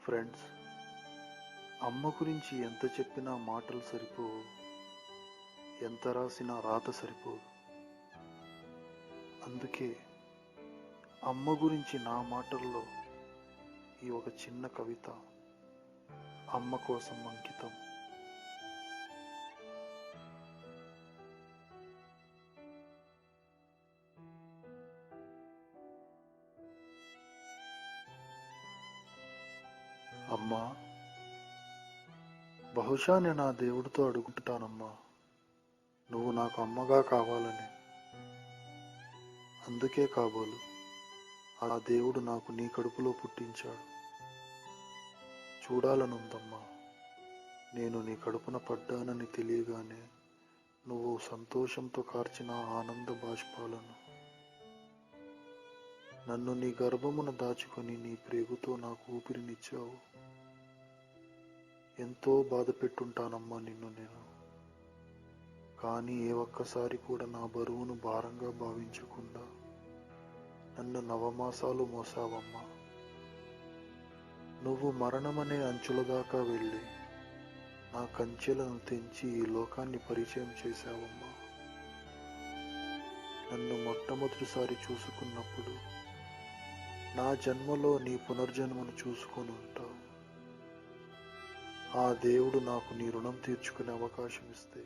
Friends, అమ్మ గురించి ఎంత చెప్పినా మాటలు సరిపోవు, ఎంత రాసినా రాత సరిపోదు. అందుకే అమ్మ గురించి నా మాటల్లో ఈ ఒక చిన్న కవిత అమ్మ కోసం అంకితం. అమ్మా, బహుశా నేను ఆ దేవుడితో అడుగుంటానమ్మా, నువ్వు నాకు అమ్మగా కావాలని. అందుకే కాబోలు ఆ దేవుడు నాకు నీ కడుపులో పుట్టించాడు. చూడాలనుందమ్మా, నేను నీ కడుపున పడ్డానని తెలియగానే నువ్వు సంతోషంతో కార్చిన ఆనంద బాష్పాలను. నన్ను నీ గర్భమున దాచుకొని నీ ప్రేగుతో నాకు ఊపిరినిచ్చావు. ఎంతో బాధ పెట్టుంటానమ్మా నిన్ను నేను, కానీ ఏ ఒక్కసారి కూడా నా బరువును భారంగా భావించకుండా నన్ను నవమాసాలు మోసావమ్మా. నువ్వు మరణమనే అంచుల దాకా వెళ్ళి నా కంచెలను తెంచి ఈ లోకాన్ని పరిచయం చేశావమ్మా. నన్ను మొట్టమొదటిసారి చూసుకున్నప్పుడు నా జన్మలో నీ పునర్జన్మను చూసుకొని ఉంటావు. ఆ దేవుడు నాకు నీ రుణం తీర్చుకునే అవకాశం ఇస్తే